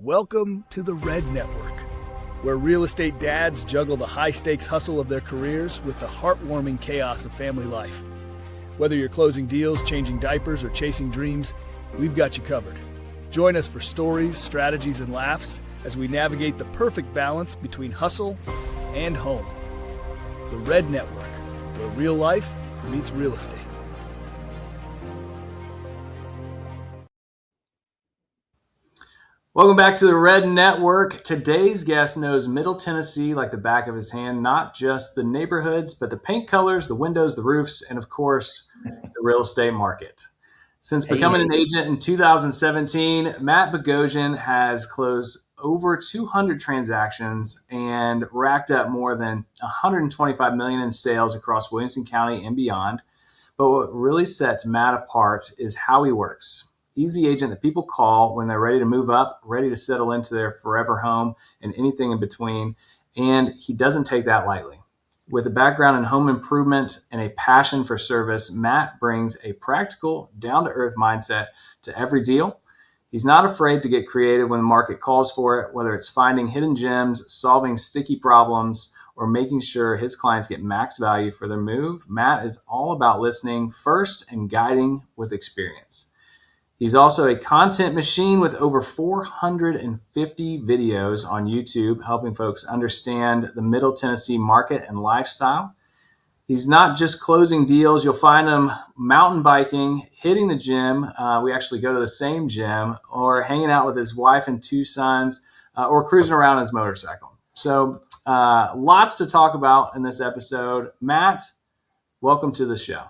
Welcome to the R.E.D Network, where real estate dads juggle the high-stakes hustle of their careers with the heartwarming chaos of family life. Whether you're closing deals, changing diapers, or chasing dreams, we've got you covered. Join us for stories, strategies, and laughs as we navigate the perfect balance between hustle and home. The R.E.D Network, where real life meets real estate. Welcome back to the R.E.D Network. Today's guest knows Middle Tennessee like the back of his hand, not just the neighborhoods, but the paint colors, the windows, the roofs, and of course, the real estate market. Since becoming an agent in 2017, Matt Bogosian has closed over 200 transactions and racked up more than $125 million in sales across Williamson County and beyond. But what really sets Matt apart is how he works. He's the agent that people call when they're ready to move up, ready to settle into their forever home and anything in between. And he doesn't take that lightly. With a background in home improvement and a passion for service, Matt brings a practical, down-to-earth mindset to every deal. He's not afraid to get creative when the market calls for it, whether it's finding hidden gems, solving sticky problems, or making sure his clients get max value for their move. Matt is all about listening first and guiding with experience. He's also a content machine with over 450 videos on YouTube, helping folks understand the Middle Tennessee market and lifestyle. He's not just closing deals. You'll find him mountain biking, hitting the gym. We actually go to the same gym, or hanging out with his wife and two sons, or cruising around his motorcycle. So lots to talk about in this episode. Matt, welcome to the show.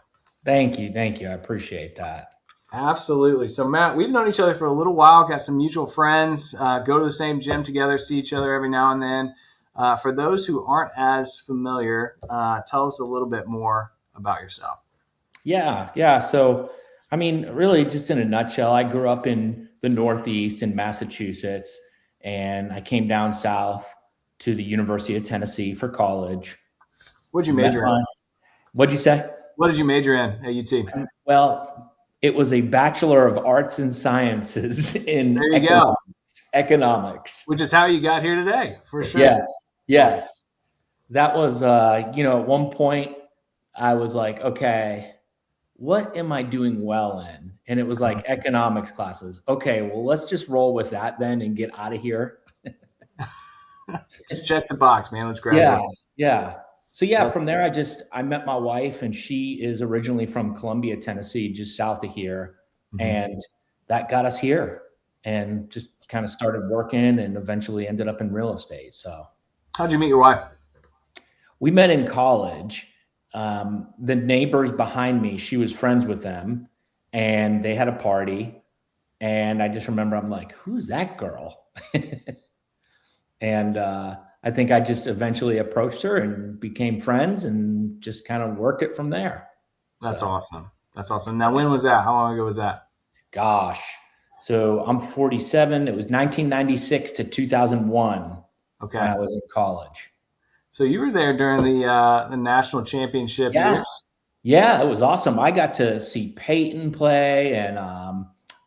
Thank you. I appreciate that. Absolutely. So, Matt, we've known each other for a little while, got some mutual friends, go to the same gym together, see each other every now and then. For those who aren't as familiar, tell us a little bit more about yourself. Yeah. So, I mean, really just in a nutshell, I grew up in the Northeast in Massachusetts, and I came down south to the University of Tennessee for college. What'd you major in? What'd you say? What did you major in at UT? Well, it was a Bachelor of Arts and Sciences in economics. Which is how you got here today, for sure. Yes. That was, at one point I was like, okay, what am I doing well in? And it was like economics classes. Okay, well, let's just roll with that then and get out of here. Just check the box, man. Let's graduate. Yeah. So from there, I met my wife, and she is originally from Columbia, Tennessee, just south of here. Mm-hmm. And that got us here and just kind of started working and eventually ended up in real estate. So how'd you meet your wife? We met in college. The neighbors behind me, she was friends with them, and they had a party. And I just remember, I'm like, who's that girl? And, I think I just eventually approached her and became friends and just kind of worked it from there. That's awesome. Now, when was that? How long ago was that? Gosh. So I'm 47. It was 1996 to 2001. Okay. When I was in college. So you were there during the national championship years? Yeah, it was awesome. I got to see Peyton play, and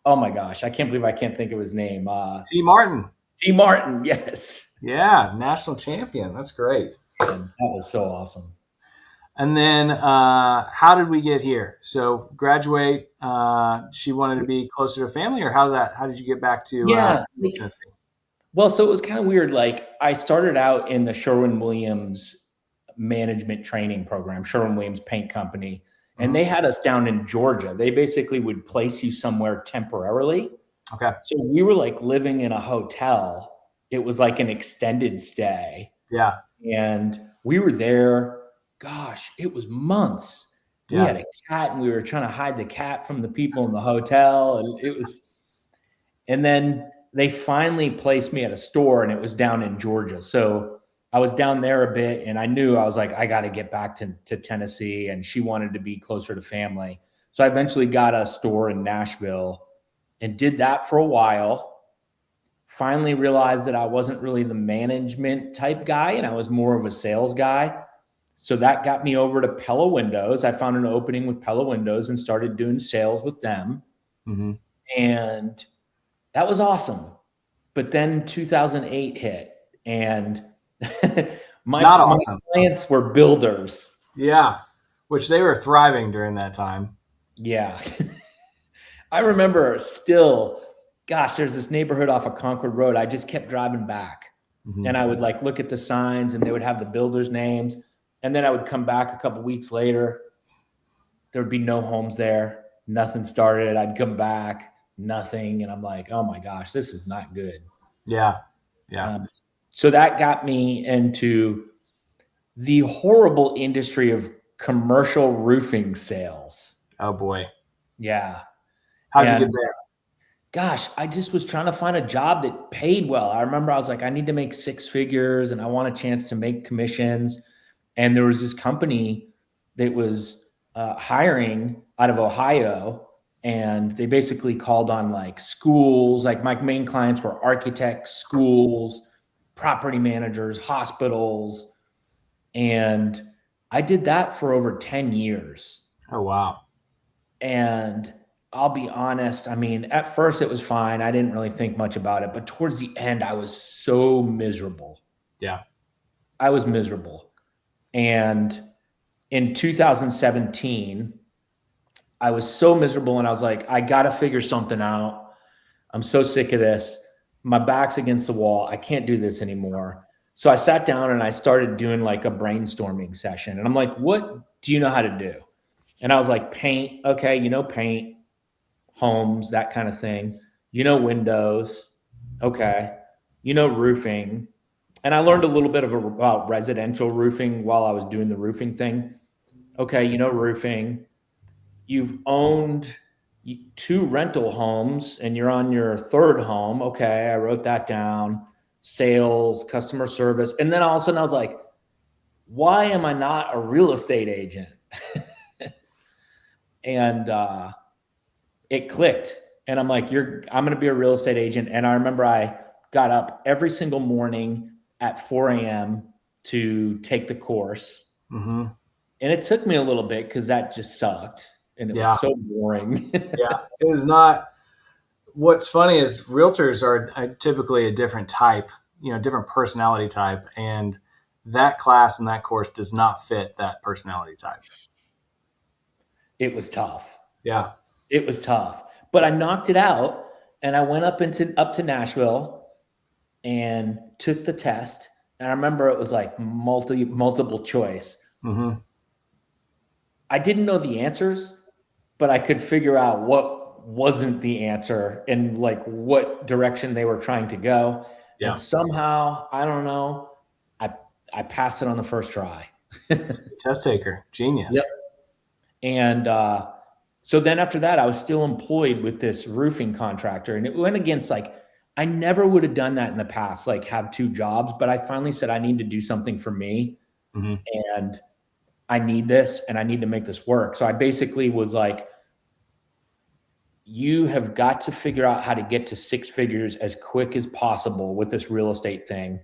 oh my gosh, I can't believe I can't think of his name. T. Martin. T. Martin, yes. Yeah, national champion. That's great. That was so awesome. And then how did we get here? So graduate, she wanted to be closer to family, or how did you get back to Tennessee? Well, so it was kind of weird. Like, I started out in the Sherwin-Williams management training program, Sherwin-Williams Paint Company, and they had us down in Georgia. They basically would place you somewhere temporarily. Okay. So we were like living in a hotel. It was like an extended stay. Yeah. And we were there, gosh, it was months. Yeah. We had a cat, and we were trying to hide the cat from the people in the hotel. And then they finally placed me at a store, and it was down in Georgia. So I was down there a bit, and I was like, I got to get back to Tennessee, and she wanted to be closer to family. So I eventually got a store in Nashville and did that for a while. Finally realized that I wasn't really the management type guy, and I was more of a sales guy. So that got me over to Pella Windows. I found an opening with Pella Windows and started doing sales with them. Mm-hmm. And that was awesome. But then 2008 hit, and my clients were builders. Yeah, which they were thriving during that time. Yeah. I remember still, gosh, there's this neighborhood off of Concord Road. I just kept driving back. And I would like look at the signs and they would have the builders' names. And then I would come back a couple weeks later. There would be no homes there. Nothing started. I'd come back, nothing. And I'm like, oh my gosh, this is not good. Yeah. Yeah. So that got me into the horrible industry of commercial roofing sales. Oh boy. Yeah. How'd you get there? Gosh, I just was trying to find a job that paid well. I remember I was like, I need to make 6 figures and I want a chance to make commissions. And there was this company that was hiring out of Ohio, and they basically called on like schools. Like my main clients were architects, schools, property managers, hospitals. And I did that for over 10 years. Oh, wow. And I'll be honest. I mean, at first it was fine. I didn't really think much about it, but towards the end, I was so miserable. Yeah. I was miserable. And in 2017, I was so miserable and I was like, I got to figure something out. I'm so sick of this. My back's against the wall. I can't do this anymore. So I sat down and I started doing like a brainstorming session. And I'm like, what do you know how to do? And I was like, paint. Okay. Paint. Homes, that kind of thing, windows. Okay. Roofing. And I learned a little bit about residential roofing while I was doing the roofing thing. Okay. Roofing. You've owned 2 rental homes and you're on your 3rd home. Okay. I wrote that down. Sales, customer service. And then all of a sudden I was like, why am I not a real estate agent? And, it clicked, and I'm like, I'm going to be a real estate agent. And I remember I got up every single morning at 4 a.m. to take the course. Mm-hmm. And it took me a little bit because that just sucked. And it was so boring. Yeah, it was not. What's funny is realtors are typically a different type, different personality type. And that class and that course does not fit that personality type. It was tough. Yeah. It was tough, but I knocked it out and I went up to Nashville and took the test. And I remember it was like multiple choice. Mm-hmm. I didn't know the answers, but I could figure out what wasn't the answer and like what direction they were trying to go. Yeah. And somehow, I don't know, I passed it on the first try. Test taker, genius. Yep. And, so then after that, I was still employed with this roofing contractor, and it went against I never would have done that in the past, like have 2 jobs, but I finally said, I need to do something for me. Mm-hmm. And I need this and I need to make this work. So I basically was like, you have got to figure out how to get to 6 figures as quick as possible with this real estate thing.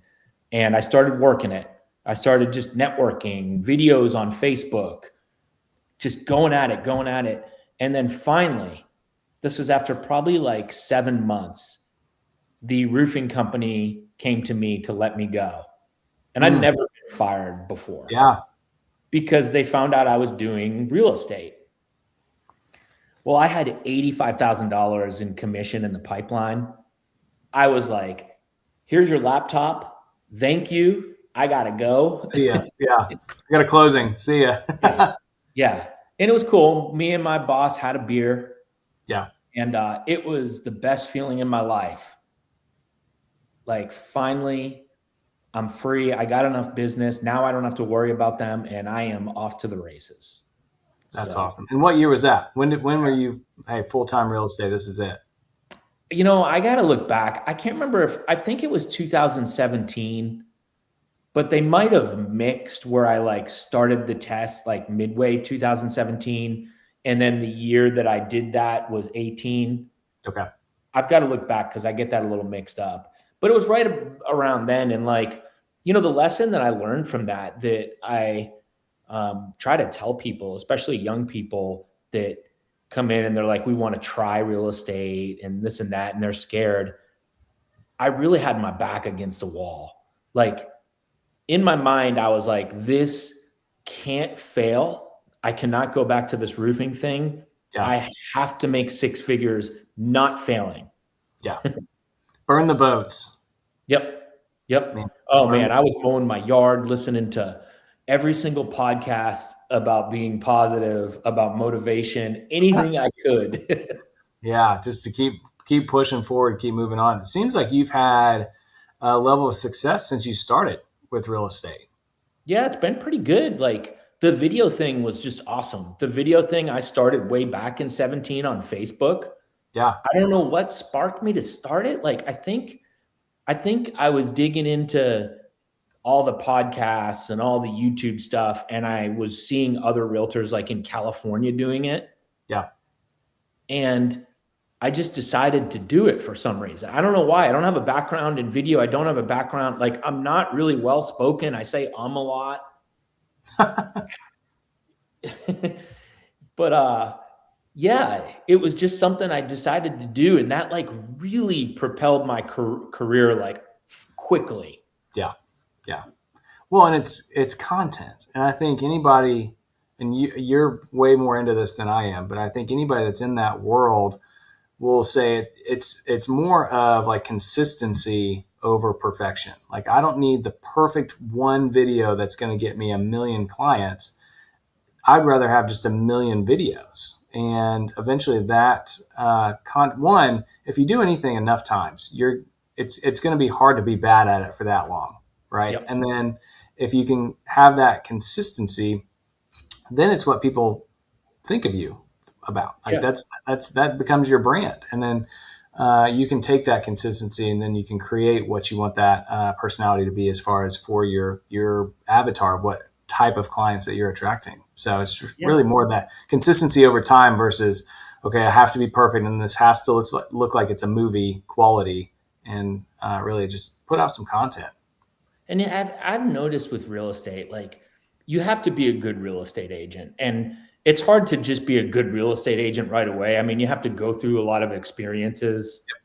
And I started working it. I started just networking, videos on Facebook, just going at it. And then finally, this was after probably 7 months, the roofing company came to me to let me go. And I'd never been fired before. Yeah. Because they found out I was doing real estate. Well, I had $85,000 in commission in the pipeline. I was like, here's your laptop. Thank you. I got to go. See ya. Yeah. I got a closing. See ya. Yeah. And it was cool. Me and my boss had a beer. Yeah. And it was the best feeling in my life. Finally, I'm free. I got enough business. Now I don't have to worry about them. And I am off to the races. That's awesome. And what year was that? When were you, hey, full-time real estate, this is it? I got to look back. I can't remember I think it was 2017. But they might have mixed where I started the test midway 2017. And then the year that I did that was 18. Okay. I've got to look back because I get that a little mixed up. But it was right around then. And the lesson that I learned from that I try to tell people, especially young people that come in and they're like, we want to try real estate and this and that, and they're scared. I really had my back against the wall. Like in my mind, I was like, this can't fail. I cannot go back to this roofing thing. Yeah. I have to make 6 figures, not failing. Yeah. Burn the boats. Yep. Man, Oh man, I was mowing my yard, listening to every single podcast about being positive, about motivation, anything I could. Yeah, just to keep pushing forward, keep moving on. It seems like you've had a level of success since you started with real estate. Yeah, it's been pretty good. Like the video thing was just awesome. The video thing I started way back in 17 on Facebook. Yeah. I don't know what sparked me to start it. Like I think I was digging into all the podcasts and all the YouTube stuff, and I was seeing other realtors like in California doing it. Yeah. And I just decided to do it for some reason. I don't know why. I don't have a background in video. I don't have a background. Like I'm not really well spoken. I say a lot. But yeah, it was just something I decided to do, and that like really propelled my career like quickly. Yeah. Well, and it's content, and I think anybody, and you're way more into this than I am, but I think anybody that's in that world will say it's more of like consistency over perfection. Like I don't need the perfect one video that's going to get me 1 million clients. I'd rather have just 1 million videos, and eventually that one, if you do anything enough times, it's going to be hard to be bad at it for that long, right? Yep. And then if you can have that consistency, then it's what people think of you about. Like that becomes your brand, and then you can take that consistency, and then you can create what you want that personality to be as far as for your avatar of what type of clients that you're attracting. So it's really more that consistency over time versus, okay, I have to be perfect, and this has to look like it's a movie quality, and really just put out some content. And I've noticed with real estate, like you have to be a good real estate agent, and it's hard to just be a good real estate agent right away. I mean, you have to go through a lot of experiences. Yep.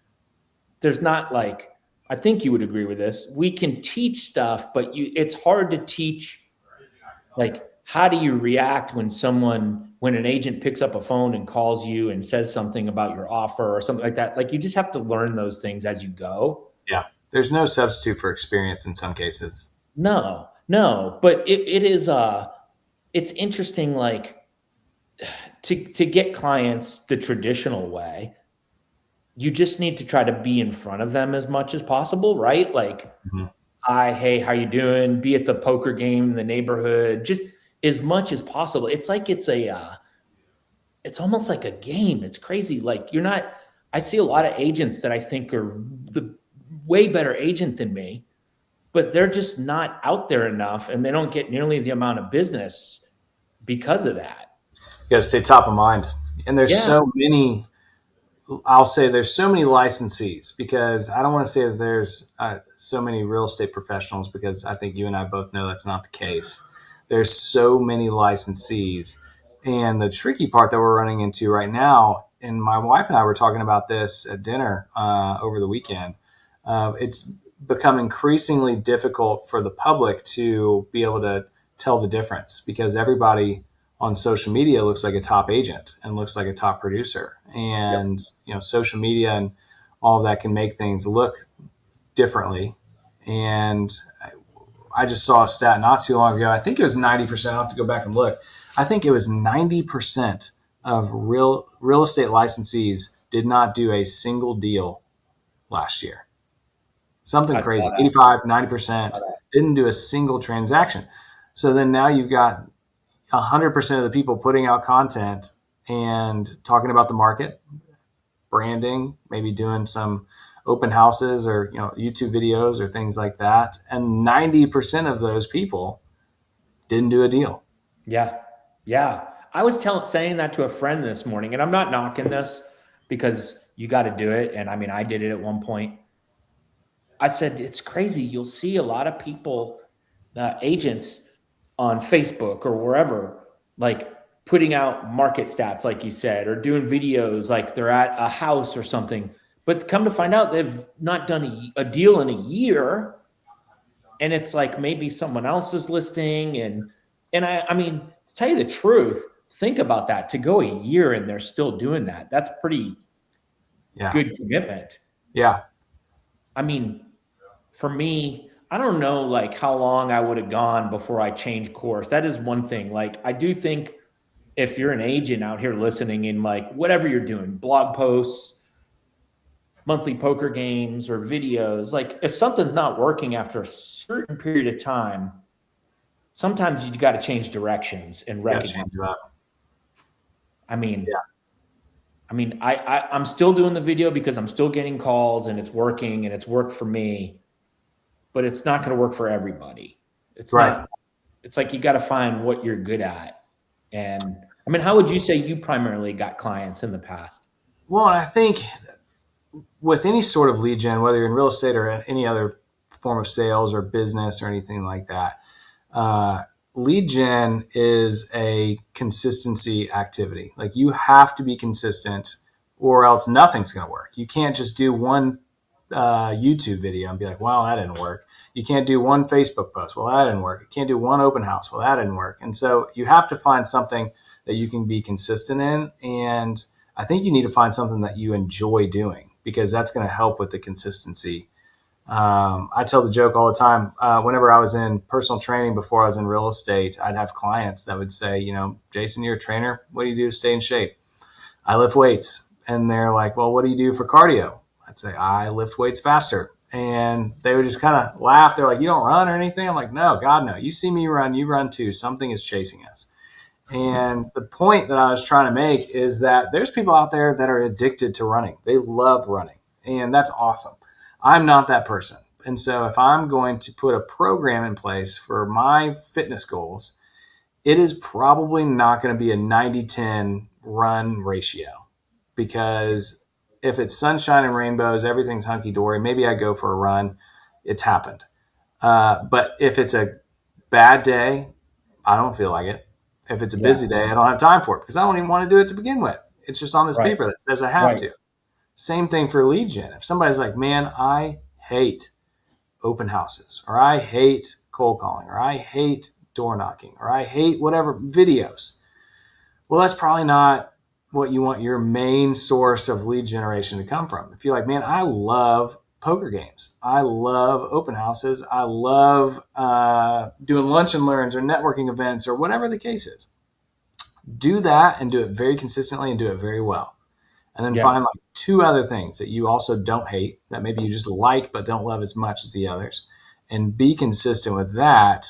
There's not like, I think you would agree with this. We can teach stuff, but it's hard to teach. Like, how do you react when an agent picks up a phone and calls you and says something about your offer or something like that? Like, you just have to learn those things as you go. Yeah. There's no substitute for experience in some cases. No, but it's interesting. Like to get clients the traditional way, you just need to try to be in front of them as much as possible. Right. Like, hi, hey, how you doing? Be at the poker game in the neighborhood, just as much as possible. It's like, it's almost like a game. It's crazy. Like I see a lot of agents that I think are the way better agent than me, but they're just not out there enough, and they don't get nearly the amount of business because of that. You got to stay top of mind. And there's so many, I'll say there's so many licensees, because I don't want to say that there's so many real estate professionals, because I think you and I both know that's not the case. There's so many licensees. And the tricky part that we're running into right now, and my wife and I were talking about this at dinner over the weekend, it's become increasingly difficult for the public to be able to tell the difference, because everybody on social media looks like a top agent and looks like a top producer. And, social media and all of that can make things look differently. And I just saw a stat not too long ago. I think it was 90%. I'll have to go back and look. I think it was 90% of real estate licensees did not do a single deal last year. Something crazy. 85, 90% didn't do a single transaction. So then now you've got 100% of the people putting out content and talking about the market, branding, maybe doing some open houses or YouTube videos or things like that. And 90% of those people didn't do a deal. Yeah. I was saying that to a friend this morning, and I'm not knocking this, because you got to do it. And I mean, I did it at one point. I said, it's crazy. You'll see a lot of people, agents on Facebook or wherever, like putting out market stats, like you said, or doing videos like they're at a house or something, But come to find out, they've not done a deal in a year, and it's like maybe someone else is listing. And I mean, to tell you the truth, think about that. To go a year and they're still doing that, that's pretty good commitment. Yeah. I mean, for me, I don't know like how long I would have gone before I changed course. That is one thing. Like, I do think if you're an agent out here listening in like whatever you're doing, blog posts, monthly poker games, or videos, like if something's not working after a certain period of time, sometimes you got to change directions and recognize. I mean, I'm still doing the video because I'm still getting calls and it's working and it's worked for me, but it's not going to work for everybody. It's not. It's like you got to find what you're good at. And I mean, how would you say you primarily got clients in the past? Well, I think with any sort of lead gen, whether you're in real estate or any other form of sales or business or anything like that, lead gen is a consistency activity. Like, you have to be consistent or else nothing's going to work. You can't just do one YouTube video and be like, well, that didn't work. You can't do one Facebook post. Well, that didn't work. You can't do one open house. Well, that didn't work. And so you have to find something that you can be consistent in. And I think you need to find something that you enjoy doing, because that's going to help with the consistency. I tell the joke all the time. Whenever I was in personal training before I was in real estate, I'd have clients that would say, Jason, you're a trainer. What do you do to stay in shape? I lift weights. And they're like, well, what do you do for cardio? I'd say, I lift weights faster. And they would just kind of laugh. They're like, you don't run or anything? I'm like, no, God, no. You see me run, you run too. Something is chasing us. And the point that I was trying to make is that there's people out there that are addicted to running. They love running. And that's awesome. I'm not that person. And so if I'm going to put a program in place for my fitness goals, it is probably not going to be a 90-10 run ratio, because if it's sunshine and rainbows, everything's hunky-dory, maybe I go for a run. It's happened. But if it's a bad day, I don't feel like it. If it's a busy day, I don't have time for it because I don't even want to do it to begin with. It's just on this paper that says I have to. Same thing for lead gen. If somebody's like, man, I hate open houses, or I hate cold calling, or I hate door knocking, or I hate whatever videos. Well, that's probably not what you want your main source of lead generation to come from. If you're like, man, I love poker games, I love open houses, I love doing lunch and learns or networking events or whatever the case is, do that and do it very consistently and do it very well. And then find like 2 other things that you also don't hate, that maybe you just like but don't love as much as the others, and be consistent with that.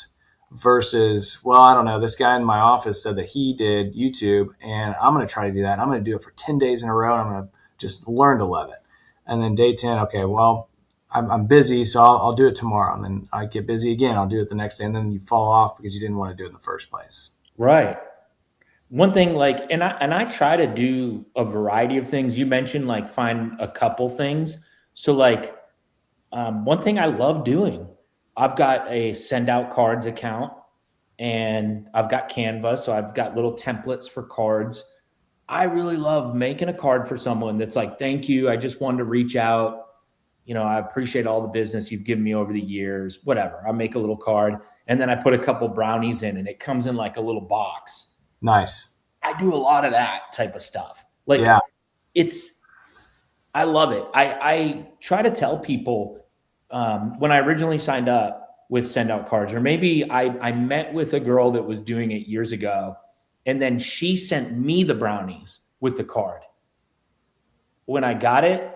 Versus, well, I don't know, this guy in my office said that he did YouTube, and I'm going to try to do that. And I'm going to do it for 10 days in a row, and I'm going to just learn to love it. And then day 10, okay, well, I'm busy, so I'll do it tomorrow. And then I get busy again, I'll do it the next day. And then you fall off because you didn't want to do it in the first place. Right. One thing, like, and I try to do a variety of things. You mentioned like find a couple things. So like one thing I love doing, I've got a send out cards account, and I've got Canva. So I've got little templates for cards. I really love making a card for someone that's like, thank you. I just wanted to reach out. I appreciate all the business you've given me over the years, whatever. I make a little card, and then I put a couple brownies in, and it comes in like a little box. Nice. I do a lot of that type of stuff. Like, I love it. I try to tell people, when I originally signed up with send out cards, or maybe I met with a girl that was doing it years ago, and then she sent me the brownies with the card. When I got it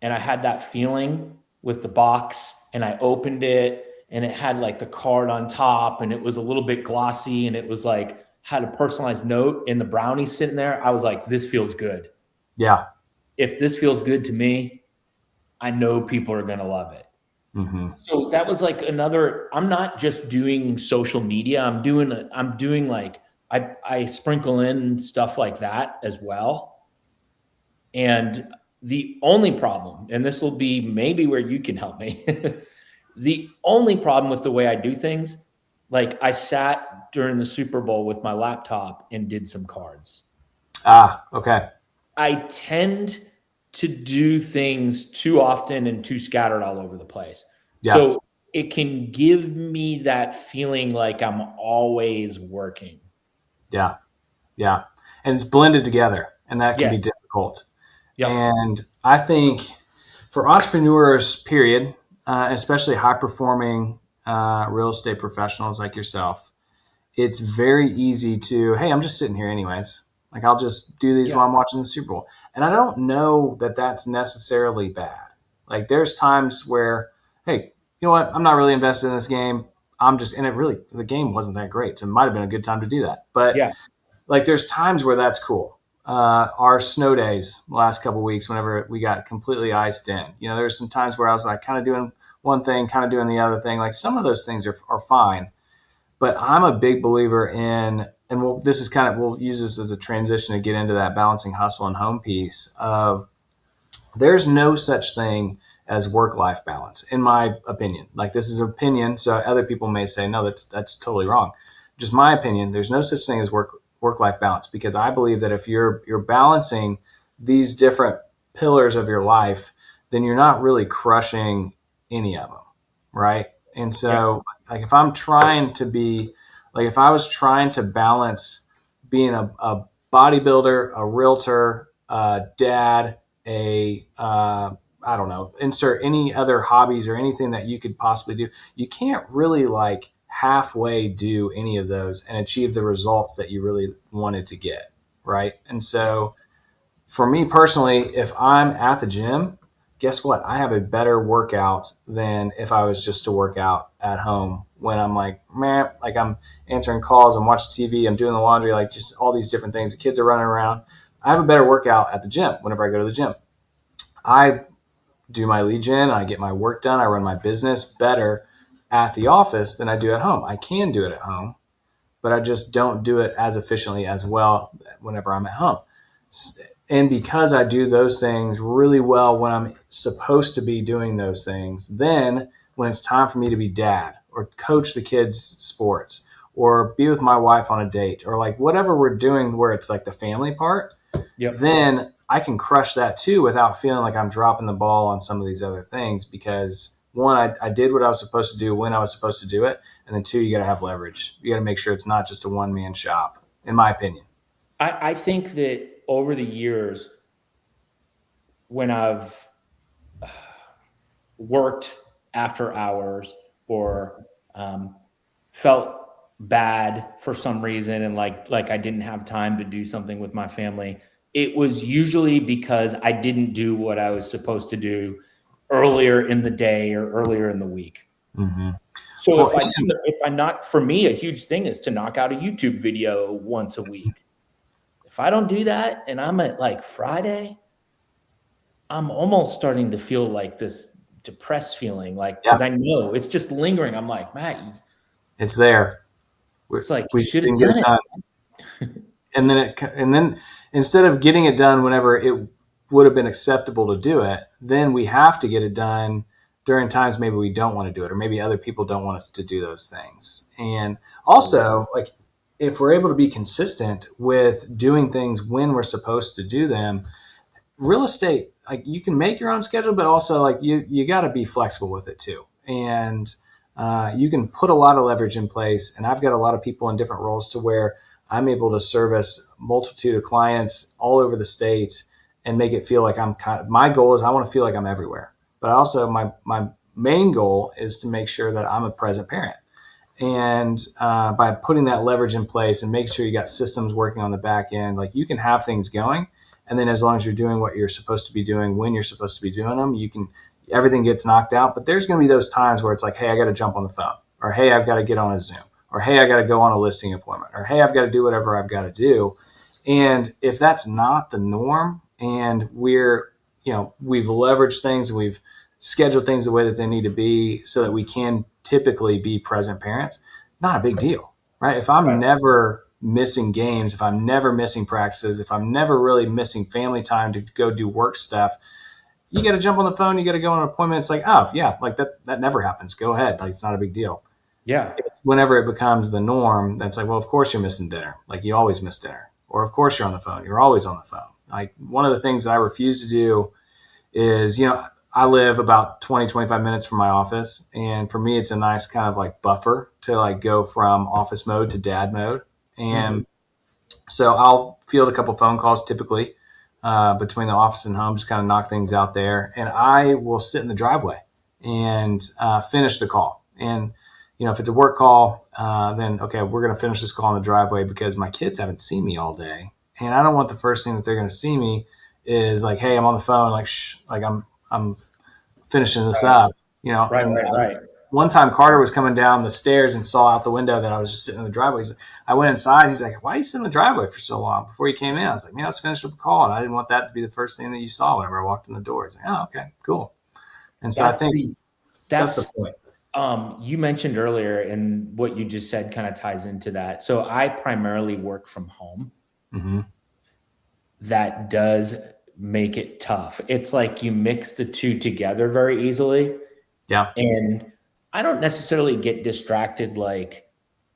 and I had that feeling with the box, and I opened it and it had like the card on top, and it was a little bit glossy, and it was like had a personalized note, and the brownie sitting there, I was like, this feels good. Yeah. If this feels good to me, I know people are going to love it. Mm-hmm. So that was like I'm not just doing social media. I'm doing like, I sprinkle in stuff like that as well. And the only problem, and this will be maybe where you can help me. The only problem with the way I do things, like I sat during the Super Bowl with my laptop and did some cards. Ah, okay. I tend to do things too often and too scattered all over the place. Yeah. So it can give me that feeling like I'm always working. Yeah. Yeah. And it's blended together, and that can be Yes. difficult. Yep. And I think for entrepreneurs, period, especially high performing real estate professionals like yourself, it's very easy to, hey, I'm just sitting here anyways. Like, I'll just do these while I'm watching the Super Bowl. And I don't know that that's necessarily bad. Like, there's times where, hey, you know what? I'm not really invested in this game. I'm just, and it really, the game wasn't that great. So it might have been a good time to do that. But like, there's times where that's cool. Our snow days the last couple of weeks, whenever we got completely iced in, there's some times where I was like kind of doing one thing, kind of doing the other thing. Like, some of those things are fine. But I'm a big believer in, and we'll use this as a transition to get into that balancing hustle and home piece of, there's no such thing as work-life balance, in my opinion. Like, this is an opinion, so other people may say, no, that's totally wrong. Just my opinion, there's no such thing as work-life balance, because I believe that if you're balancing these different pillars of your life, then you're not really crushing any of them, right? And so, like, if I was trying to balance being a bodybuilder, a realtor, a dad, I don't know, insert any other hobbies or anything that you could possibly do, you can't really like halfway do any of those and achieve the results that you really wanted to get, right? And so for me personally, if I'm at the gym, guess what? I have a better workout than if I was just to work out at home when I'm like, man, like, I'm answering calls, I'm watching TV, I'm doing the laundry, like, just all these different things. The kids are running around. I have a better workout at the gym whenever I go to the gym. I do my lead gen, I get my work done, I run my business better at the office than I do at home. I can do it at home, but I just don't do it as efficiently as well whenever I'm at home. And because I do those things really well when I'm supposed to be doing those things, then when it's time for me to be dad or coach the kids' sports or be with my wife on a date or like whatever we're doing where it's like the family part, then I can crush that too without feeling like I'm dropping the ball on some of these other things, because one, I did what I was supposed to do when I was supposed to do it. And then two, you got to have leverage. You got to make sure it's not just a one-man shop, in my opinion. I think that over the years, when I've worked after hours or felt bad for some reason and like I didn't have time to do something with my family, it was usually because I didn't do what I was supposed to do earlier in the day or earlier in the week. Mm-hmm. So for me, a huge thing is to knock out a YouTube video once a week. If I don't do that and I'm at like Friday, I'm almost starting to feel like this depressed feeling, like, because I know it's just lingering. I'm like, Matt, it's there. It's like we just didn't get it done. And then instead of getting it done whenever it would have been acceptable to do it, then we have to get it done during times maybe we don't want to do it, or maybe other people don't want us to do those things. And also, like, if we're able to be consistent with doing things when we're supposed to do them, real estate, like, you can make your own schedule, but also like you got to be flexible with it too. And you can put a lot of leverage in place. And I've got a lot of people in different roles to where I'm able to service multitude of clients all over the state and make it feel like my goal is I want to feel like I'm everywhere. But also my main goal is to make sure that I'm a present parent. And by putting that leverage in place and making sure you got systems working on the back end, like, you can have things going. And then as long as you're doing what you're supposed to be doing when you're supposed to be doing them, everything gets knocked out. But there's going to be those times where it's like, hey, I got to jump on the phone, or hey, I've got to get on a Zoom, or hey, I got to go on a listing appointment, or hey, I've got to do whatever I've got to do. And if that's not the norm, and we've leveraged things and we've scheduled things the way that they need to be so that we can typically be present parents, not a big deal, right? If I'm never missing games, if I'm never missing practices, if I'm never really missing family time to go do work stuff, you got to jump on the phone, you got to go on an appointment. It's like, oh yeah, like that never happens. Go ahead. Like, it's not a big deal. Yeah. Whenever it becomes the norm, that's like, well, of course you're missing dinner. Like, you always miss dinner. Or of course you're on the phone. You're always on the phone. Like, one of the things that I refuse to do is, I live about 20, 25 minutes from my office. And for me, it's a nice kind of like buffer to like go from office mode to dad mode. And so I'll field a couple phone calls typically between the office and home, just kind of knock things out there. And I will sit in the driveway and finish the call. And, if it's a work call, then, okay, we're going to finish this call in the driveway because my kids haven't seen me all day. And I don't want the first thing that they're going to see me is like, hey, I'm on the phone, like, shh, like I'm finishing this up, Right. One time Carter was coming down the stairs and saw out the window that I was just sitting in the driveway. I went inside. He's like, why are you sitting in the driveway for so long before you came in? I was like, I was finishing up a call and I didn't want that to be the first thing that you saw whenever I walked in the door. He's like, oh, okay, cool. And so I think that's the point. You mentioned earlier, and what you just said kind of ties into that. So I primarily work from home. Mm-hmm. That does make it tough. It's like you mix the two together very easily. Yeah. And I don't necessarily get distracted. Like,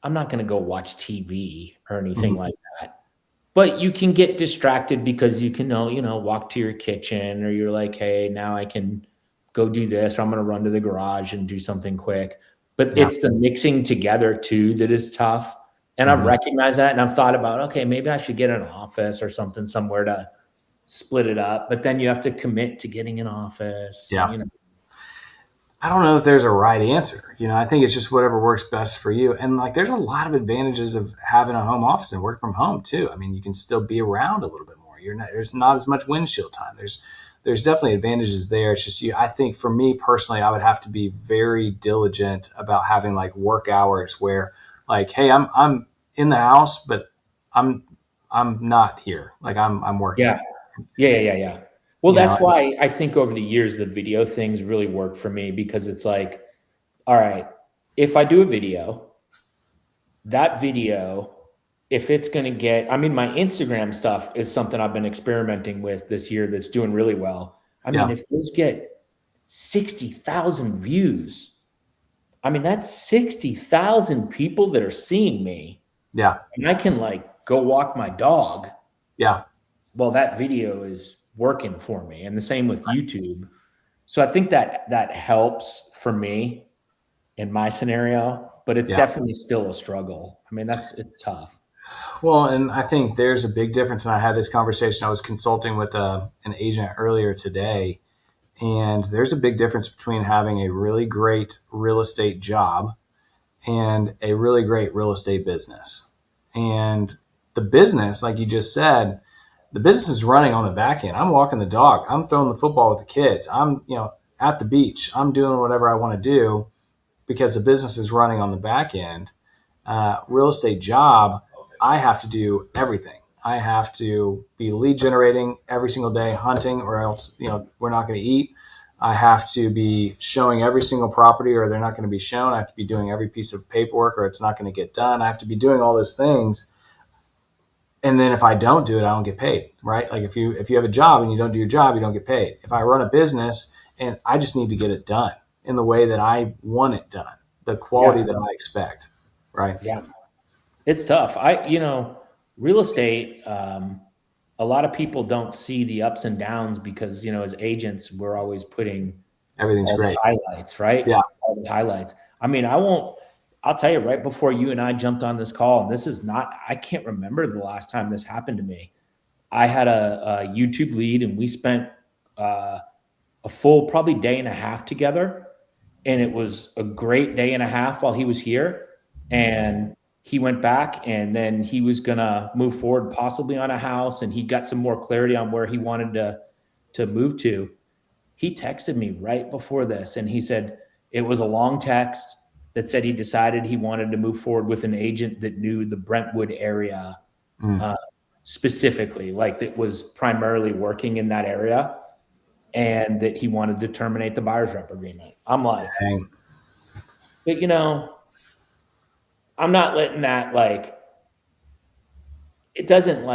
I'm not going to go watch TV or anything like that. But you can get distracted because you can, walk to your kitchen, or you're like, hey, now I can go do this, or I'm going to run to the garage and do something quick. But it's the mixing together too that is tough. And I've recognized that, and I've thought about, okay, maybe I should get an office or something somewhere to split it up. But then you have to commit to getting an office. Yeah. I don't know if there's a right answer. I think it's just whatever works best for you. And like, there's a lot of advantages of having a home office and work from home too. I mean, you can still be around a little bit more. There's not as much windshield time. There's definitely advantages there. It's just I think for me personally, I would have to be very diligent about having like work hours where like, hey, I'm in the house, but I'm not here. Like I'm working. Yeah. Well, that's why I think over the years, the video things really work for me, because it's like, all right, if I do a video, that video, if it's going to get, my Instagram stuff is something I've been experimenting with this year that's doing really well. If those get 60,000 views, that's 60,000 people that are seeing me. Yeah. And I can like go walk my dog. Yeah. Well, that video is working for me. And the same with YouTube. So I think that helps for me in my scenario, but it's definitely still a struggle. It's tough. Well, and I think there's a big difference. And I had this conversation. I was consulting with an agent earlier today, and there's a big difference between having a really great real estate job and a really great real estate business. And the business, like you just said, the business is running on the back end. I'm walking the dog. I'm throwing the football with the kids. I'm, at the beach. I'm doing whatever I want to do because the business is running on the back end. Real estate job, I have to do everything. I have to be lead generating every single day, hunting, or else, we're not going to eat. I have to be showing every single property, or they're not going to be shown. I have to be doing every piece of paperwork, or it's not going to get done. I have to be doing all those things. And then if I don't do it, I don't get paid, right? Like if you have a job and you don't do your job, you don't get paid. If I run a business and I just need to get it done in the way that I want it done, the quality that I expect, right? Yeah. It's tough. Real estate, a lot of people don't see the ups and downs because, as agents, we're always putting everything's great highlights, right? Yeah. All the highlights. I'll tell you, right before you and I jumped on this call, and I can't remember the last time this happened to me. I had a YouTube lead, and we spent a full probably day and a half together. And it was a great day and a half while he was here. And he went back, and then he was going to move forward possibly on a house, and he got some more clarity on where he wanted to move to. He texted me right before this, and he said it was a long text that said he decided he wanted to move forward with an agent that knew the Brentwood area specifically, like that was primarily working in that area, and that he wanted to terminate the buyer's rep agreement. I'm like, dang. But I'm not letting that it doesn't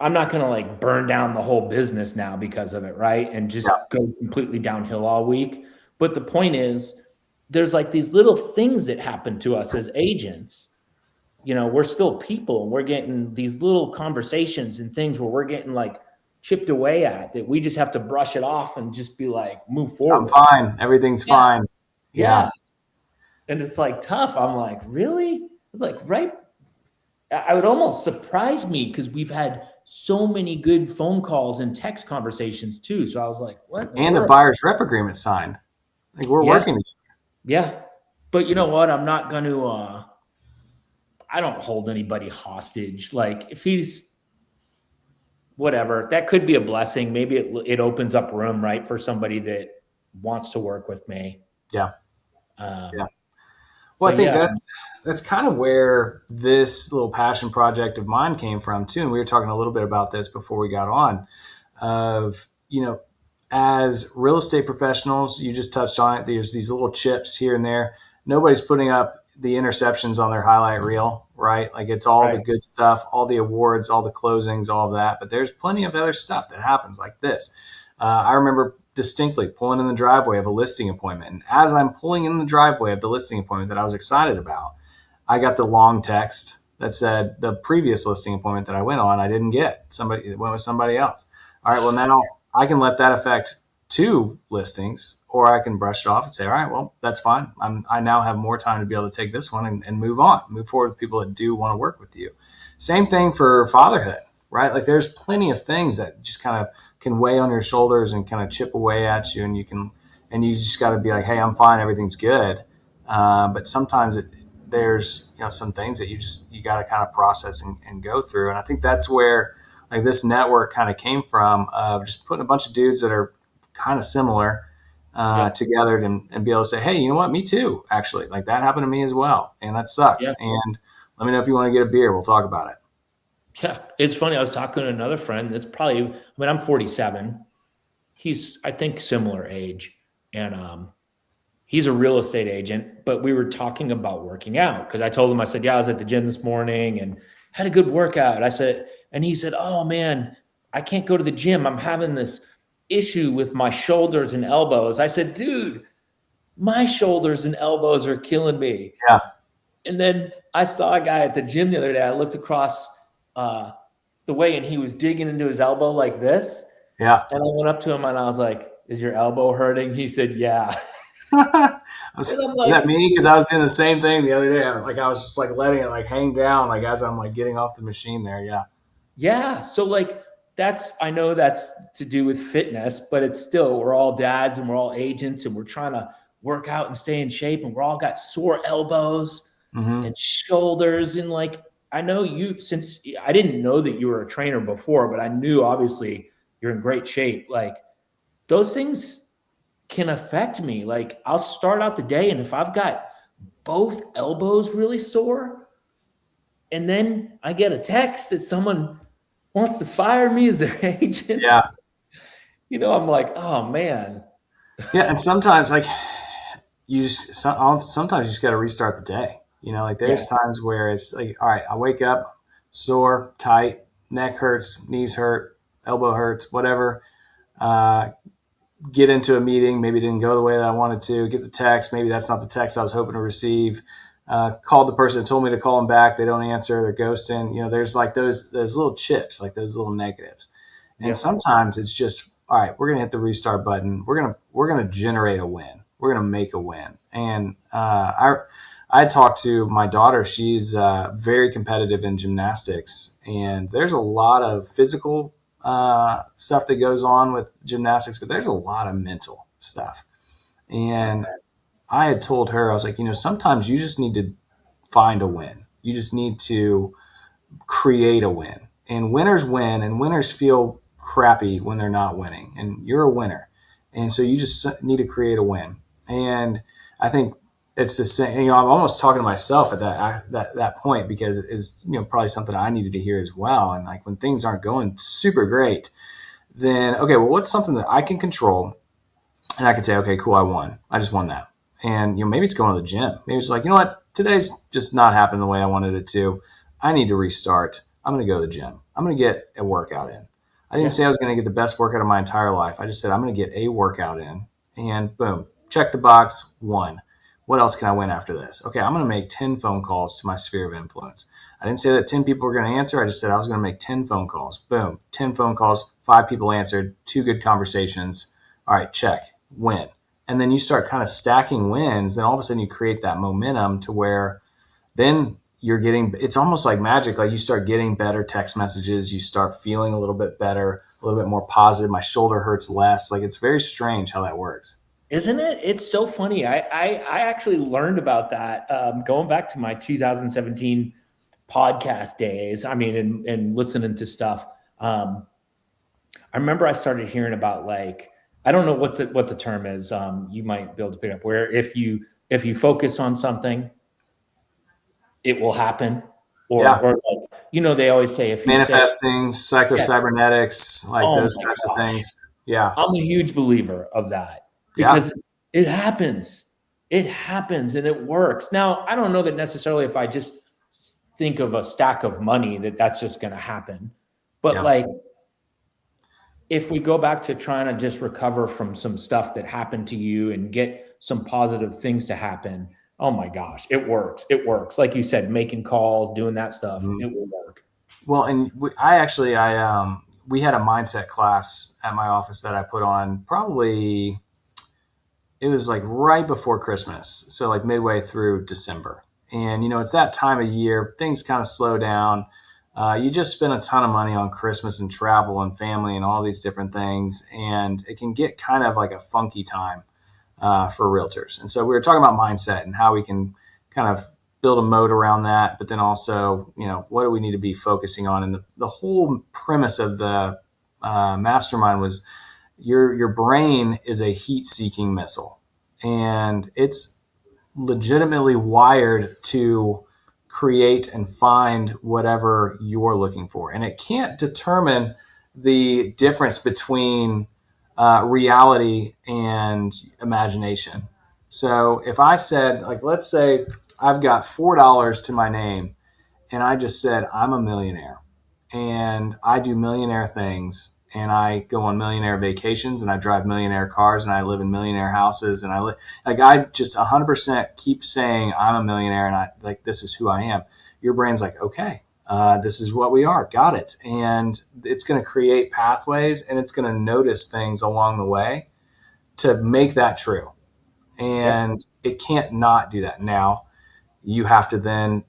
I'm not going to burn down the whole business now because of it. Right. And just go completely downhill all week. But the point is, there's these little things that happen to us as agents. We're still people, and we're getting these little conversations and things where we're getting chipped away at, that we just have to brush it off and just be like, move I'm forward. fine. Everything's fine. Yeah. And it's like tough. I'm like, really? It's like, right. I would almost surprise me because we've had so many good phone calls and text conversations too. So I was like, what? And a buyer's rep agreement signed. Like we're working together. Yeah. But you know what? I'm not going to, I don't hold anybody hostage. Like if he's whatever, that could be a blessing. Maybe it opens up room, right, for somebody that wants to work with me. Yeah. Well, I think that's kind of where this little passion project of mine came from too. And we were talking a little bit about this before we got on of, as real estate professionals, you just touched on it. There's these little chips here and there. Nobody's putting up the interceptions on their highlight reel, right? Like it's all the good stuff, all the awards, all the closings, all of that. But there's plenty of other stuff that happens like this. I remember distinctly pulling in the driveway of a listing appointment. And as I'm pulling in the driveway of the listing appointment that I was excited about, I got the long text that said the previous listing appointment that I went on, I didn't get. It went with somebody else. All right, well, now I can let that affect 2 listings, or I can brush it off and say, all right, well, that's fine. I now have more time to be able to take this one and move forward with people that do want to work with you. Same thing for fatherhood, right? Like there's plenty of things that just kind of can weigh on your shoulders and kind of chip away at you. And you just got to be like, hey, I'm fine. Everything's good. But sometimes there's, some things that you got to kind of process and go through. And I think that's where like this network kind of came from, of just putting a bunch of dudes that are kind of similar together and be able to say, hey, you know what? Me too. Actually, like that happened to me as well. And that sucks. Yeah. And let me know if you want to get a beer. We'll talk about it. Yeah. It's funny. I was talking to another friend that's probably, I'm 47. He's, I think, similar age. And he's a real estate agent, but we were talking about working out because I told him, I said, yeah, I was at the gym this morning and had a good workout. And he said, oh man, I can't go to the gym. I'm having this issue with my shoulders and elbows. I said, dude, my shoulders and elbows are killing me. Yeah. And then I saw a guy at the gym the other day. I looked across the way and he was digging into his elbow like this. Yeah. And I went up to him and I was like, is your elbow hurting? He said, yeah. Was that me? Because I was doing the same thing the other day. I was just like letting it like hang down, like as I'm like getting off the machine there. Yeah. Yeah. So like I know that's to do with fitness, but it's still, we're all dads and we're all agents and we're trying to work out and stay in shape and we're all got sore elbows and shoulders. And like, I know since I didn't know that you were a trainer before, but I knew obviously you're in great shape. Like those things can affect me. Like I'll start out the day and if I've got both elbows really sore and then I get a text that someone wants to fire me as their agent. Yeah. I'm like, oh man. Yeah. And sometimes like sometimes you just got to restart the day. Like there's times where it's like, all right, I wake up sore, tight, neck hurts, knees hurt, elbow hurts, whatever. Get into a meeting, maybe it didn't go the way that I wanted to, get the text. Maybe that's not the text I was hoping to receive. Called the person that told me to call them back. They don't answer. They're ghosting. There's like those little chips, like those little negatives. And sometimes it's just, all right, we're going to hit the restart button. We're going to generate a win. We're going to make a win. And I talked to my daughter. She's very competitive in gymnastics. And there's a lot of physical stuff that goes on with gymnastics, but there's a lot of mental stuff. And I had told her, I was like, sometimes you just need to find a win. You just need to create a win. And winners win, and winners feel crappy when they're not winning. And you're a winner. And so you just need to create a win. And I think it's the same. I'm almost talking to myself at that point because it's probably something I needed to hear as well. And like when things aren't going super great, then okay, well, what's something that I can control? And I can say, okay, cool, I won. I just won that. And maybe it's going to the gym. Maybe it's like, today's just not happening the way I wanted it to. I need to restart. I'm going to go to the gym. I'm going to get a workout in. I didn't say I was going to get the best workout of my entire life. I just said I'm going to get a workout in, and boom, check the box, won. what else can I win after this? Okay, I'm going to make 10 phone calls to my sphere of influence. I didn't say that 10 people were going to answer. I just said I was going to make 10 phone calls. Boom, 10 phone calls, 5 people answered, 2 good conversations. All right, check, win. And then you start kind of stacking wins. Then all of a sudden you create that momentum to where then you're getting, it's almost like magic. Like you start getting better text messages. You start feeling a little bit better, a little bit more positive. My shoulder hurts less. Like it's very strange how that works. Isn't it? It's so funny. I actually learned about that going back to my 2017 podcast days. I mean, and listening to stuff. I remember I started hearing about like, I don't know what the term is. You might be able to pick up where if you focus on something, it will happen. Or like, you know, they always say if you manifesting, psycho-cybernetics, like those types of things. Yeah. I'm a huge believer of that because it happens. It happens and it works. Now, I don't know that necessarily if I just think of a stack of money that's just going to happen. But like, if we go back to trying to just recover from some stuff that happened to you and get some positive things to happen, oh my gosh, it works. It works. Like you said, making calls, doing that stuff, it will work. Well, and we had a mindset class at my office that I put on probably, it was like right before Christmas. So like midway through December. And, you know, it's that time of year, things kind of slow down. You just spend a ton of money on Christmas and travel and family and all these different things. And it can get kind of like a funky time for realtors. And so we were talking about mindset and how we can kind of build a moat around that. But then also, you know, what do we need to be focusing on? And the whole premise of the mastermind was your brain is a heat-seeking missile. And it's legitimately wired to create and find whatever you're looking for. And it can't determine the difference between reality and imagination. So if I said, like, let's say I've got $4 to my name and I just said, I'm a millionaire and I do millionaire things and I go on millionaire vacations and I drive millionaire cars and I live in millionaire houses and I just 100% keep saying I'm a millionaire and I like, this is who I am. Your brain's like, okay, this is what we are. Got it. And it's going to create pathways and it's going to notice things along the way to make that true. And it can't not do that. Now you have to then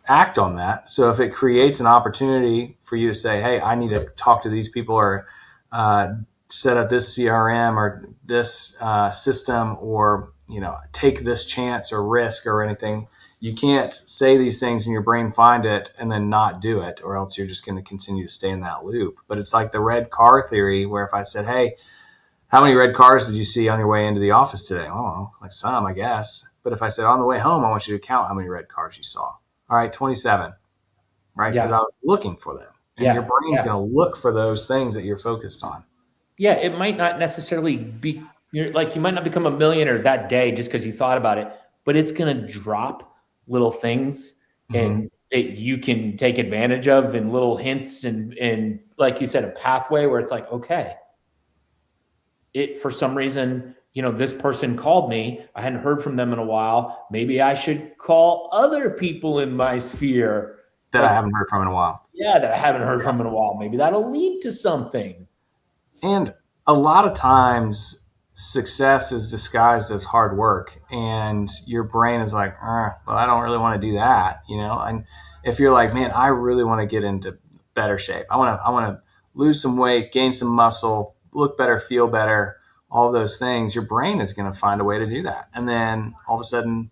act on that. So if it creates an opportunity for you to say, hey, I need to talk to these people or set up this CRM or this system or, you know, take this chance or risk or anything, you can't say these things and your brain find it and then not do it, or else you're just going to continue to stay in that loop. But it's like the red car theory, where if I said, hey, how many red cars did you see on your way into the office today? Oh, like some, I guess. But if I said on the way home, I want you to count how many red cars you saw. All right, 27, right? Because I was looking for them. And your brain's going to look for those things that you're focused on. Yeah, it might not necessarily be, like you might not become a millionaire that day just because you thought about it, but it's going to drop little things and that you can take advantage of and little hints and like you said, a pathway where it's like, okay, for some reason, you know, this person called me. I hadn't heard from them in a while. Maybe I should call other people in my sphere that I haven't heard from in a while. Yeah, that I haven't heard from in a while. Maybe that'll lead to something. And a lot of times success is disguised as hard work and your brain is like, well, I don't really want to do that, you know? And if you're like, man, I really want to get into better shape. I want to lose some weight, gain some muscle, look better, feel better, all of those things, your brain is going to find a way to do that. And then all of a sudden,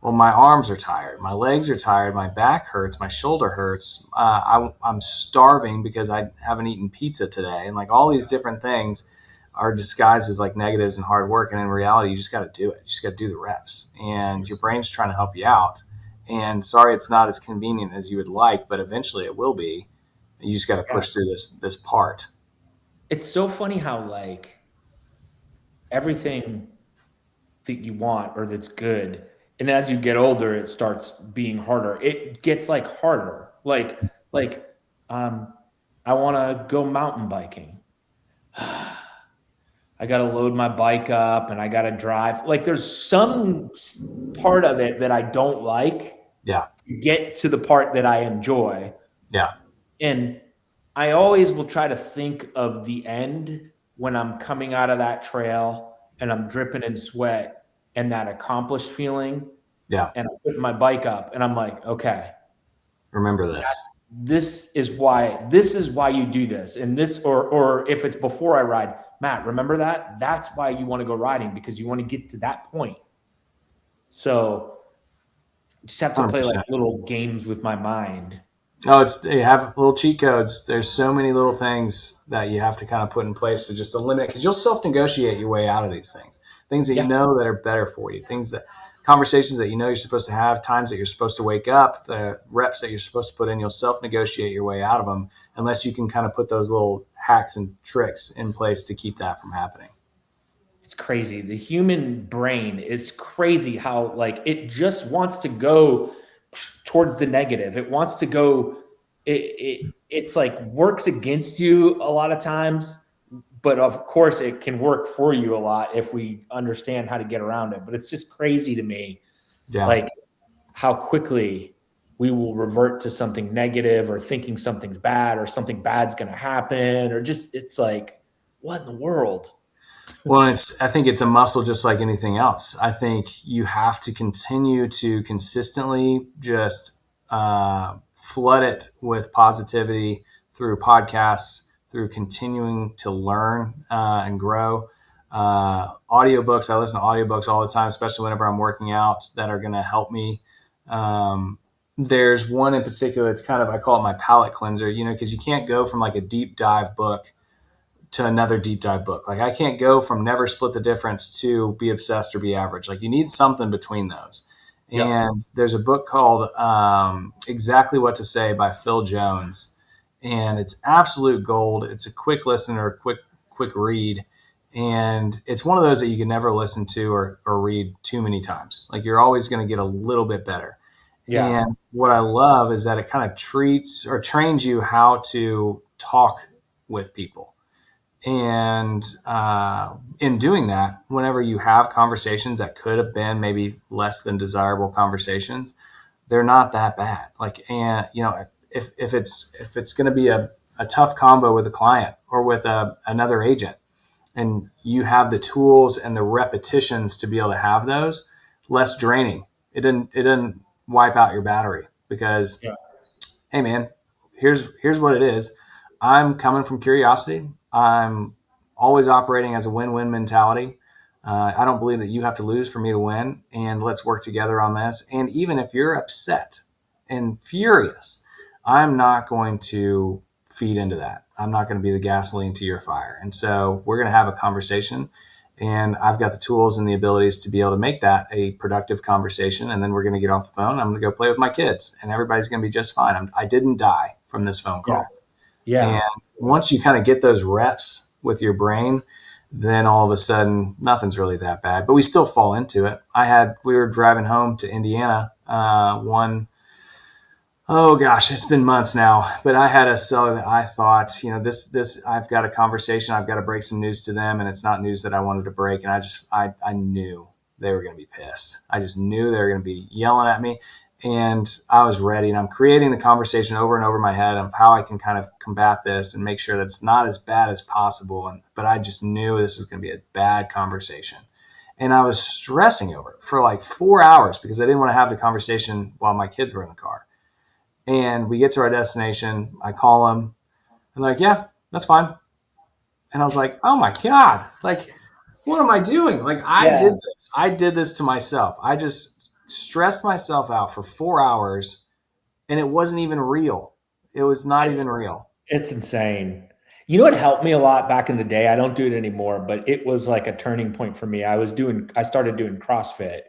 well, my arms are tired, my legs are tired, my back hurts, my shoulder hurts. I'm starving because I haven't eaten pizza today. And like all these different things are disguised as like negatives and hard work. And in reality, you just got to do it. You just got to do the reps and your brain's trying to help you out. And sorry, it's not as convenient as you would like, but eventually it will be. You just got to push through this part. It's so funny how like everything that you want or that's good, and as you get older, it starts being harder. It gets like harder. Like I want to go mountain biking. I I got to load my bike up and I got to drive. Like there's some part of it that I don't like. Yeah. To get to the part that I enjoy. Yeah. And I always will try to think of the end when I'm coming out of that trail and I'm dripping in sweat and that accomplished feeling. Yeah. And I'm putting my bike up and I'm like, okay, remember this. This is why you do this. And this, or if it's before I ride, Matt, remember that? That's why you want to go riding, because you want to get to that point. So just have to 100%. Play like little games with my mind. Oh, you have little cheat codes. There's so many little things that you have to kind of put in place to just eliminate, because you'll self-negotiate your way out of these things that you know that are better for you, conversations that you know you're supposed to have, times that you're supposed to wake up, the reps that you're supposed to put in. You'll self-negotiate your way out of them unless you can kind of put those little hacks and tricks in place to keep that from happening. It's crazy. The human brain is crazy how like it just wants to go towards the negative. It wants to go, it's like works against you a lot of times, but of course it can work for you a lot if we understand how to get around it. But it's just crazy to me, like how quickly we will revert to something negative or thinking something's bad or something bad's going to happen, or just, it's like, what in the world? Well, I think it's a muscle just like anything else. I think you have to continue to consistently just flood it with positivity through podcasts, through continuing to learn and grow. Audiobooks, I listen to audiobooks all the time, especially whenever I'm working out, that are going to help me. There's one in particular, it's kind of, I call it my palate cleanser, because you can't go from like a deep dive book to another deep dive book. Like I can't go from Never Split the Difference to Be Obsessed or Be Average. Like you need something between those. Yep. And there's a book called Exactly What to Say by Phil Jones. And it's absolute gold. It's a quick listen or a quick read. And it's one of those that you can never listen to or read too many times. Like you're always going to get a little bit better. Yeah. And what I love is that it kind of trains you how to talk with people. And in doing that, whenever you have conversations that could have been maybe less than desirable conversations, they're not that bad. Like, and if it's going to be a tough combo with a client or with another agent, and you have the tools and the repetitions to be able to have those, less draining. It didn't wipe out your battery because, hey man, here's what it is. I'm coming from curiosity. I'm always operating as a win-win mentality. I don't believe that you have to lose for me to win, and let's work together on this. And even if you're upset and furious, I'm not going to feed into that. I'm not going to be the gasoline to your fire. And so we're going to have a conversation, and I've got the tools and the abilities to be able to make that a productive conversation. And then we're going to get off the phone. I'm going to go play with my kids, and everybody's going to be just fine. I didn't die from this phone call. Yeah. And once you kind of get those reps with your brain, then all of a sudden nothing's really that bad, but we still fall into it. We were driving home to Indiana, it's been months now, but I had a seller that I thought, this, I've got a conversation, I've got to break some news to them. And it's not news that I wanted to break. And I knew they were going to be pissed. I just knew they were going to be yelling at me. And I was ready, and I'm creating the conversation over and over in my head of how I can kind of combat this and make sure that it's not as bad as possible. But I just knew this was going to be a bad conversation. And I was stressing over it for like 4 hours because I didn't want to have the conversation while my kids were in the car. And we get to our destination. I call them. I'm like, yeah, that's fine. And I was like, oh my God, like, what am I doing? Like, I did this to myself. I just stressed myself out for 4 hours, and it wasn't even real. It was not even real. It's insane. You know what helped me a lot back in the day? I don't do it anymore, but it was like a turning point for me. I started doing CrossFit.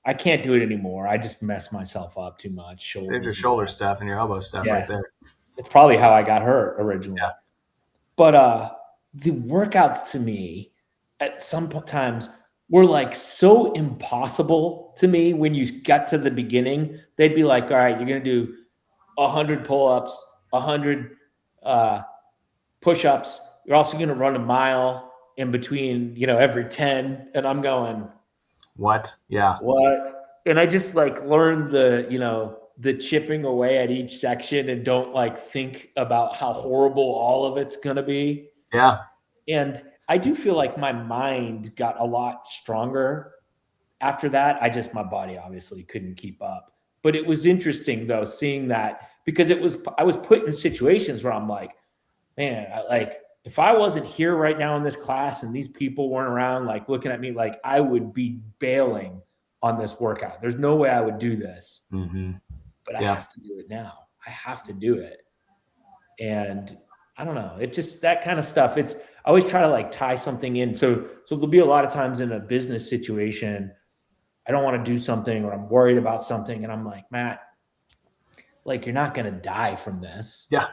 I can't do it anymore. I just mess myself up too much. There's your shoulder stuff and your elbow stuff right there. It's probably how I got hurt originally. Yeah. But the workouts to me at some times were like so impossible to me. When you got to the beginning, they'd be like, all right, you're going to do 100 pull-ups, 100 push-ups. You're also going to run a mile. in between, you know, every 10. And I'm going, What? Yeah. what? And I just like learned the, you know, the chipping away at each section and don't like think about how horrible all of it's going to be. Yeah. And I do feel like my mind got a lot stronger after that. My body obviously couldn't keep up. But it was interesting though, seeing that, because I was put in situations where I'm like, man, if I wasn't here right now in this class and these people weren't around, like looking at me, like I would be bailing on this workout. There's no way I would do this, but I have to do it now. I have to do it. And I don't know. It just, that kind of stuff. I always try to like tie something in. So there'll be a lot of times in a business situation, I don't want to do something or I'm worried about something. And I'm like, Matt, like, you're not going to die from this. Yeah.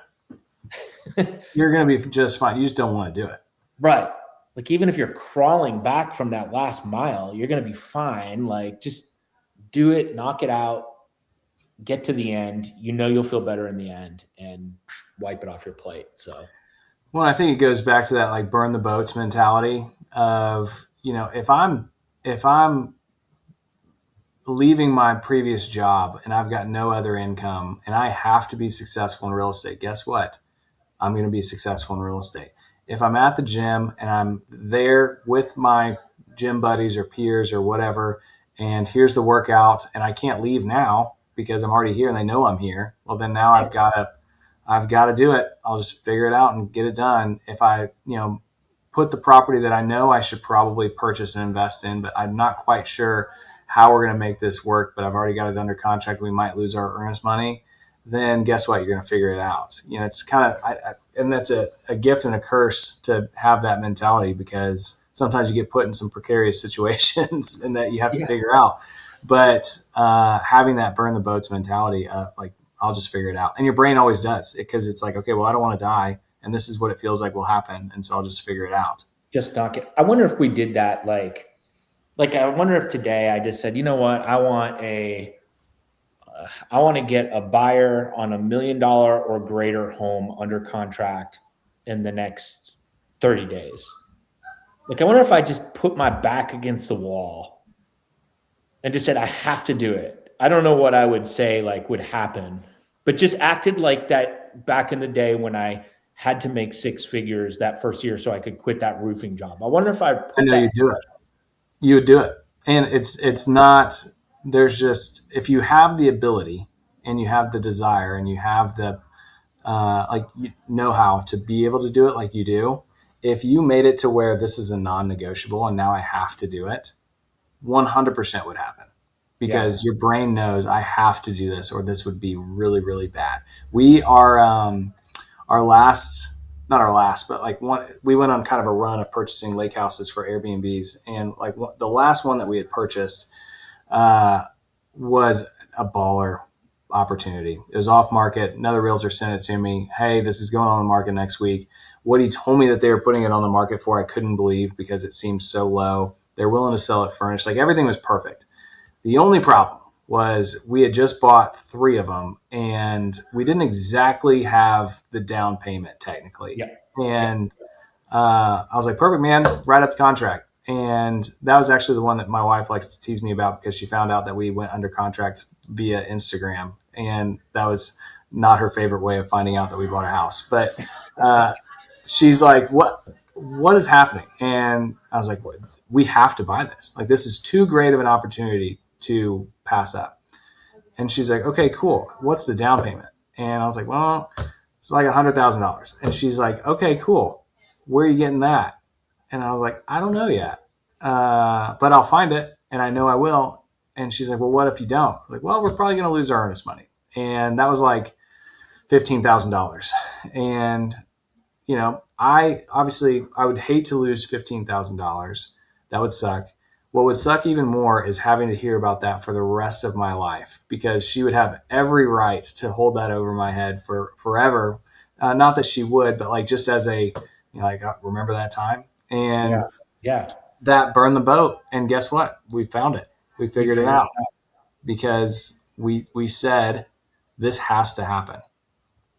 You're going to be just fine. You just don't want to do it. Right. Like, even if you're crawling back from that last mile, you're going to be fine. Like, just do it, knock it out, get to the end. You know, you'll feel better in the end and wipe it off your plate. So, well, I think it goes back to that, like, burn the boats mentality of, you know, if I'm leaving my previous job and I've got no other income and I have to be successful in real estate, guess what? I'm going to be successful in real estate. If I'm at the gym and I'm there with my gym buddies or peers or whatever, and here's the workout and I can't leave now because I'm already here and they know I'm here, well, then now I've got to do it. I'll just figure it out and get it done. If I, you know, put the property that I know I should probably purchase and invest in, but I'm not quite sure how we're going to make this work, but I've already got it under contract. We might lose our earnest money. Then guess what? You're going to figure it out. You know, it's kind of, and that's a gift and a curse to have that mentality, because sometimes you get put in some precarious situations and that you have to figure out. But having that burn the boats mentality, like, I'll just figure it out. And your brain always does, because it's like, okay, well, I don't want to die, and this is what it feels like will happen, and so I'll just figure it out. Just knock it. I wonder if we did that, like I wonder if today I just said, you know what, I want to get a buyer on $1 million or greater home under contract in the next 30 days. Like, I wonder if I just put my back against the wall and just said, I have to do it. I don't know what I would say, like, would happen, but just acted like that back in the day when I had to make 6 figures that first year so I could quit that roofing job. I wonder if I know you'd do it. You would do it. And it's not, there's just, if you have the ability and you have the desire and you have the, like, you know how to be able to do it like you do, if you made it to where this is a non-negotiable and now I have to do it, 100% would happen, because your brain knows I have to do this or this would be really, really bad. We are, not our last, but like we went on kind of a run of purchasing lake houses for Airbnbs. And like the last one that we had purchased was a baller opportunity. It was off market. Another realtor sent it to me. Hey, this is going on the market next week. What he told me that they were putting it on the market for, I couldn't believe, because it seemed so low. They're willing to sell it furnished. Like, everything was perfect. The only problem was we had just bought 3 of them and we didn't exactly have the down payment technically. And I was like, perfect, man, write up the contract. And that was actually the one that my wife likes to tease me about, because she found out that we went under contract via Instagram. And that was not her favorite way of finding out that we bought a house. But she's like, what is happening? And I was like, we have to buy this. Like, this is too great of an opportunity to pass up. And she's like, okay, cool. What's the down payment? And I was like, well, it's like $100,000. And she's like, okay, cool. Where are you getting that? And I was like, I don't know yet, but I'll find it, and I know I will. And she's like, well, what if you don't? I was like, well, we're probably going to lose our earnest money. And that was like $15,000. And, you know, I would hate to lose $15,000. That would suck. What would suck even more is having to hear about that for the rest of my life, because she would have every right to hold that over my head for forever. Not that she would, but like, just as a, you know, like, remember that time? And that burned the boat. And guess what? We found it. We figured it out, because we said, this has to happen.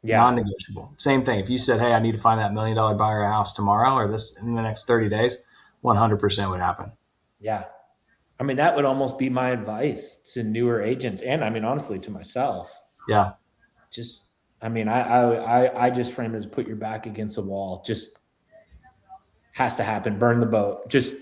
Yeah. Non-negotiable. Same thing. If you said, hey, I need to find that $1 million buyer a house tomorrow or this in the next 30 days, 100% would happen. Yeah. I mean, that would almost be my advice to newer agents. And I mean, honestly, to myself. Yeah. Just, I mean, I just frame it as put your back against the wall. Just has to happen. Burn the boat. Just,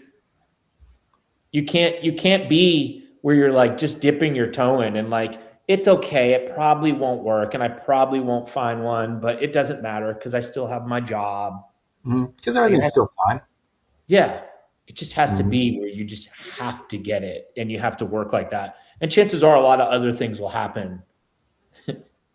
you can't be where you're like just dipping your toe in and like, it's okay. It probably won't work and I probably won't find one, but it doesn't matter because I still have my job. Because everything's still fine. Yeah. It just has to be where you just have to get it and you have to work like that. And chances are a lot of other things will happen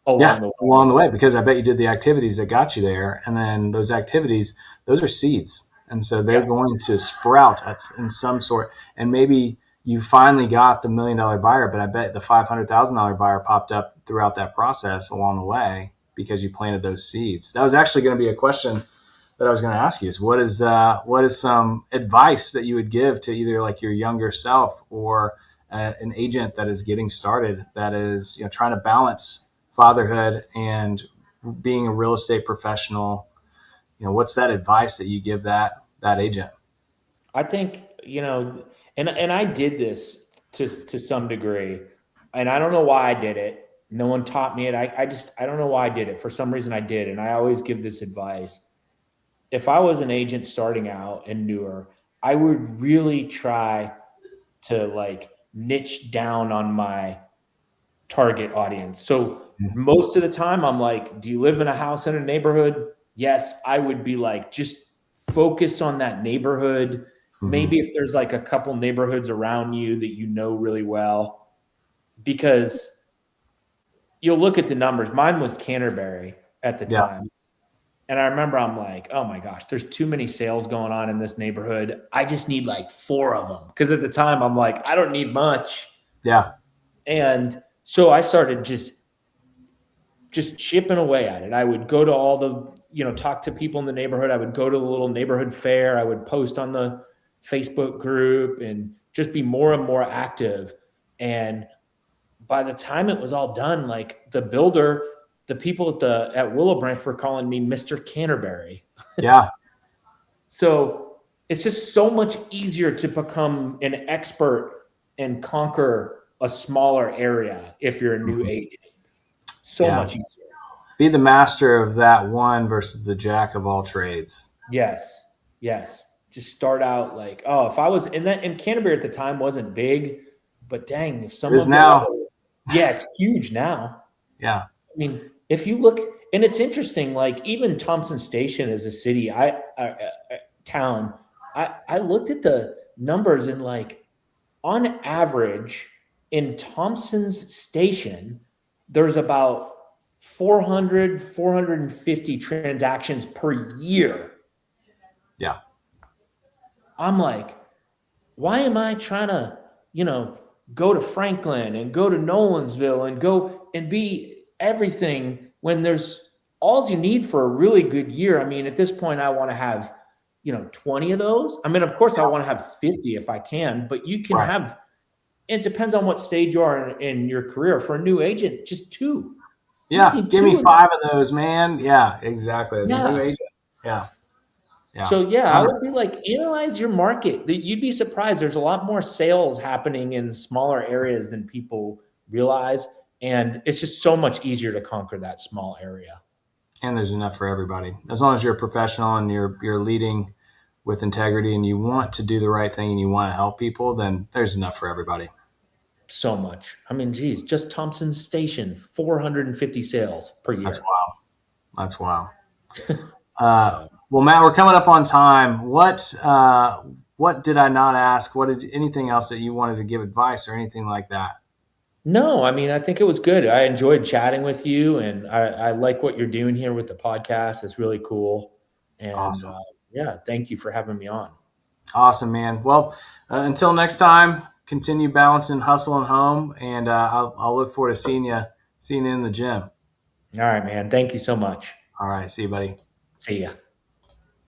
along the way, because I bet you did the activities that got you there. And then those activities, those are seeds. And so they're going to sprout in some sort. And maybe you finally got the $1 million buyer, but I bet the $500,000 buyer popped up throughout that process along the way because you planted those seeds. That was actually going to be a question that I was going to ask you is what is some advice that you would give to either like your younger self or an agent that is getting started that is trying to balance fatherhood and being a real estate professional? What's that advice that you give that agent? I think, and I did this to some degree, and I don't know why I did it. No one taught me it. I don't know why I did it. For some reason I did. And I always give this advice. If I was an agent starting out and newer, I would really try to like niche down on my target audience. So most of the time I'm like, do you live in a house in a neighborhood? Yes. I would be like, just focus on that neighborhood. Maybe if there's like a couple neighborhoods around you that you know really well, because you'll look at the numbers. Mine was Canterbury at the time. And I remember I'm like, oh my gosh, there's too many sales going on in this neighborhood. I just need like 4 of them. Because at the time I'm like, I don't need much. Yeah. And so I started just chipping away at it. I would go to all the, talk to people in the neighborhood. I would go to the little neighborhood fair. I would post on the Facebook group and just be more and more active. And by the time it was all done, like the builder, the people at Willow Branch were calling me Mr. Canterbury. Yeah. So it's just so much easier to become an expert and conquer a smaller area if you're a new agent. So much easier. Be the master of that one versus the jack of all trades. Yes. Just start out like, if I was and Canterbury at the time wasn't big, but dang, if someone is now. It's huge now. Yeah. I mean, if you look, and it's interesting, like even Thompson Station is a city, town. I looked at the numbers and like on average in Thompson's Station, there's about 450 transactions per year. Yeah. I'm like, why am I trying to, go to Franklin and go to Nolansville and go and be everything when there's all you need for a really good year? I mean, at this point, I want to have, 20 of those. I mean, of course, I want to have 50 if I can, but you can have, it depends on what stage you are in your career. For a new agent, just 2. Yeah, give me 5 of those, man. Yeah, exactly. As a new agent. Yeah. So I would be like, analyze your market. You'd be surprised. There's a lot more sales happening in smaller areas than people realize. And it's just so much easier to conquer that small area. And there's enough for everybody. As long as you're a professional and you're leading with integrity and you want to do the right thing and you want to help people, then there's enough for everybody. So much. I mean, geez, just Thompson Station, 450 sales per year. That's wow. Well, Matt, we're coming up on time. What did I not ask? Anything else that you wanted to give advice or anything like that? No, I mean, I think it was good. I enjoyed chatting with you, and I like what you're doing here with the podcast. It's really cool. And awesome. Thank you for having me on. Awesome, man. Well, until next time, continue balancing hustle and home, and I'll look forward to seeing you in the gym. All right, man. Thank you so much. All right. See you, buddy. See ya.